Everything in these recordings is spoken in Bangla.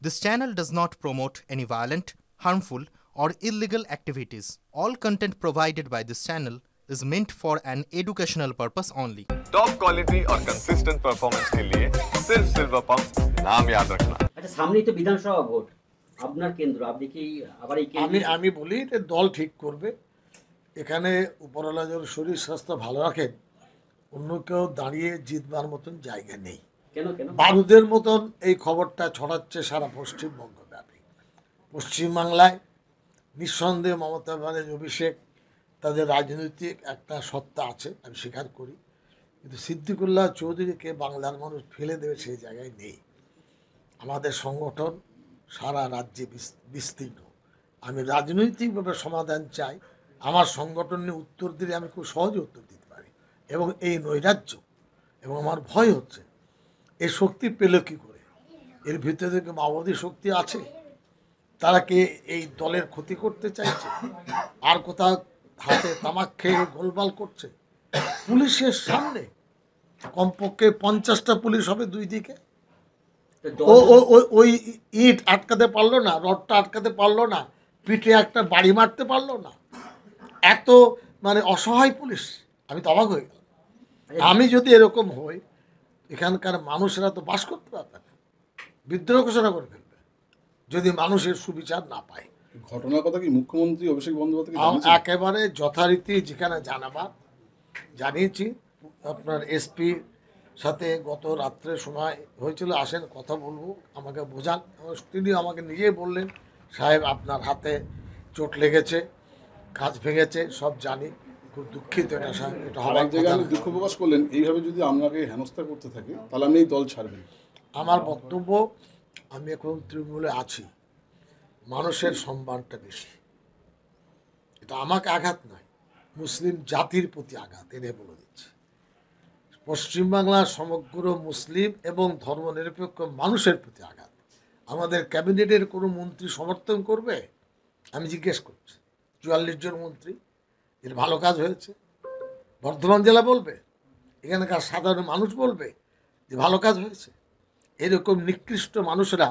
This channel does not promote any violent, harmful, or illegal activities. All content provided by this channel is meant for an educational purpose only. Top quality और कंसिस्टेंट परफॉर्मेंस के लिए सिर्फ सिल्वर पंप नाम याद रखना। আচ্ছা সামনেই তো বিধানসভা ভোট, আপনার কেন্দ্র, আপনি কি আবার এই কেন্দ্রে? আমি বলি যে দল ঠিক করবে। এখানে উপরওয়ালা যদি শরীর স্বাস্থ্য ভালো রাখেন, অন্য কেউ দাঁড়িয়ে জিতবার মতন জায়গা নেই। কেন কেন বারুদের মতন এই খবরটা ছড়াচ্ছে সারা পশ্চিমবঙ্গ ব্যাপী। পশ্চিমবাংলায় নিঃসন্দেহে মমতা ব্যানার্জি, অভিষেক, তাদের রাজনৈতিক একটা সত্তা আছে, আমি স্বীকার করি, কিন্তু সিদ্দিকুল্লাহ চৌধুরীকে বাংলার মানুষ ফেলে দেবে সেই জায়গায় নেই। আমাদের সংগঠন সারা রাজ্যে বিস্তীর্ণ। আমি রাজনৈতিকভাবে সমাধান চাই। আমার সংগঠন নিয়ে উত্তর দিলে আমি খুব সহজে উত্তর দিতে পারি, এবং এই নৈরাজ্য এবং আমার ভয় হচ্ছে এই শক্তি পেল কী করে? এর ভিতরে থেকে মাওবাদী শক্তি আছে, তারা কি এই দলের ক্ষতি করতে চাইছে? আর কোথাও হাতে তামাক খেয়ে গোলমাল করছে? পুলিশের সামনে কমপক্ষে 50টা পুলিশ হবে দুই দিকে। ওই ইট আটকাতে পারলো না, রডটা আটকাতে পারলো না, পিঠে একটা বাড়ি মারতে পারলো না। এত মানে অসহায় পুলিশ, আমি তো অবাক হয়ে গেলাম। আমি যদি এরকম হই, এখানকার মানুষেরা তো বাস করতে পারবে না, বিদ্রোহ ঘোষণা করে ফেলবে যদি মানুষের সুবিচার না পায়। ঘটনার কথা কি মুখ্যমন্ত্রী অভিষেক বন্দ্যোপাধ্যায় একেবারে যথারীতি যেখানে জানাবার জানিয়েছি। আপনার এসপি সাথে গত রাত্রে সময় হয়েছিল, আসেন কথা বলবো, আমাকে বোঝান। তিনি আমাকে নিজেই বললেন, সাহেব আপনার হাতে চোট লেগেছে, কাজ ভেঙেছে, সব জানি, খুব দুঃখিত এটা সাহেব, এটা হবার জায়গায় দুঃখ প্রকাশ করলেন। এইভাবে যদি আপনাকে হেনস্থা করতে থাকে তাহলে আপনি এই দল ছাড়বেন? আমার বক্তব্য, আমি এখন তৃণমূলে আছি, মানুষের সম্মানটা বেশি। এটা আমাকে আঘাত নয়, মুসলিম জাতির প্রতি আঘাত, এনে বলে দিচ্ছি। পশ্চিমবাংলার সমগ্র মুসলিম এবং ধর্মনিরপেক্ষ মানুষের প্রতি আঘাত। আমাদের ক্যাবিনেটের কোনো মন্ত্রী সমর্থন করবে? আমি জিজ্ঞেস করছি। 44 জন মন্ত্রী, এর ভালো কাজ হয়েছে? বর্ধমান জেলা বলবে? এখানকার সাধারণ মানুষ বলবে যে ভালো কাজ হয়েছে? এরকম নিকৃষ্ট মানুষরা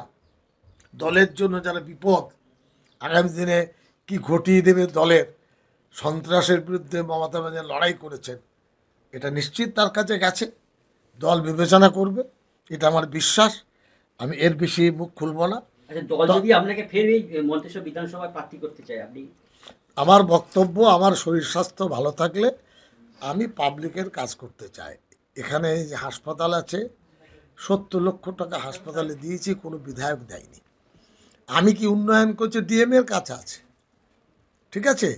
দলের জন্য যারা বিপদ, আগামী দিনে কি ঘটিয়ে দেবে দলের, সন্ত্রাসের বিরুদ্ধে মমতা ব্যানার্জি লড়াই করেছেন, এটা নিশ্চিত তার কাছে গেছে, দল বিবেচনা করবে, এটা আমার বিশ্বাস। আমি এর বেশি মুখ খুলব না। আচ্ছা দল যদি আপনাকে ফের এই মন্তেশ্বর বিধানসভায় প্রার্থী করতে চায়, আপনি? আমার বক্তব্য, আমার শরীর স্বাস্থ্য ভালো থাকলে আমি পাবলিকের কাজ করতে চাই। এখানে যে হাসপাতাল আছে, 70 লক্ষ টাকা হাসপাতালে দিয়েছি, কোনো বিধায়ক দেয়নি। আমি কি উন্নয়ন করছি? ডিএমের কাছে আছে, ঠিক আছে।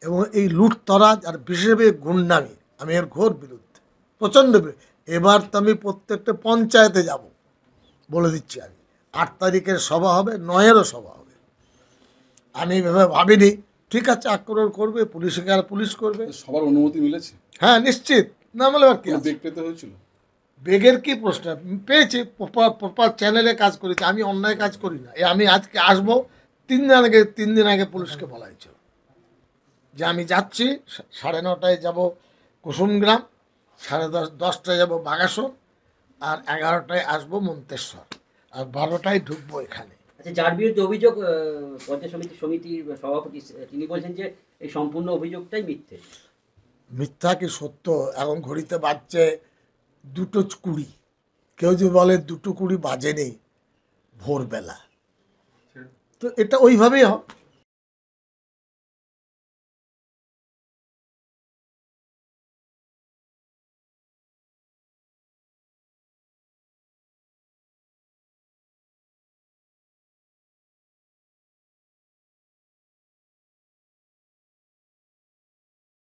এবং এই লুটতরাজ আর বিশেষভাবে গুন্ডামি, আমি এর ঘোর বিরুদ্ধে, প্রচণ্ড বিরুদ্ধে। এবার তো আমি প্রত্যেকটা পঞ্চায়েতে যাব, বলে দিচ্ছি। আমি 8 তারিখের সভা হবে, 9-এরও সভা হবে। আমি এভাবে ভাবিনি। ঠিক আছে, আক্রমণ করবে, পুলিশকে আর পুলিশ করবে। সবার অনুমতি মিলেছে? হ্যাঁ নিশ্চিত, না বলে আর কি আছে? বেগ পেতে হয়েছিল? বেগের কি প্রশ্ন? পেয়েছি, প্রপার চ্যানেলে কাজ করেছি, আমি অন্যায় কাজ করি না। আমি আজকে আসবো, 3 দিন আগে পুলিশকে বলা হয়েছিল যে আমি যাচ্ছি, 9:30টায় যাব কুসুমগ্রাম, 10:30টায় যাব বাগাসন, আর 11টায় আসবো মন্তেশ্বর, আর 12টায় ঢুকবো এখানে। আচ্ছা যার বিরুদ্ধে অভিযোগ, পঞ্চায়েত সমিতির সভাপতি, তিনি বলছেন যে এই সম্পূর্ণ অভিযোগটাই মিথ্যে। মিথ্যা কি সত্য? এখন ঘড়িতে বাজছে 2:20। কেউ যদি বলে 2:20 বাজেনি, ভোরবেলা, তো এটা ওইভাবেই হবে।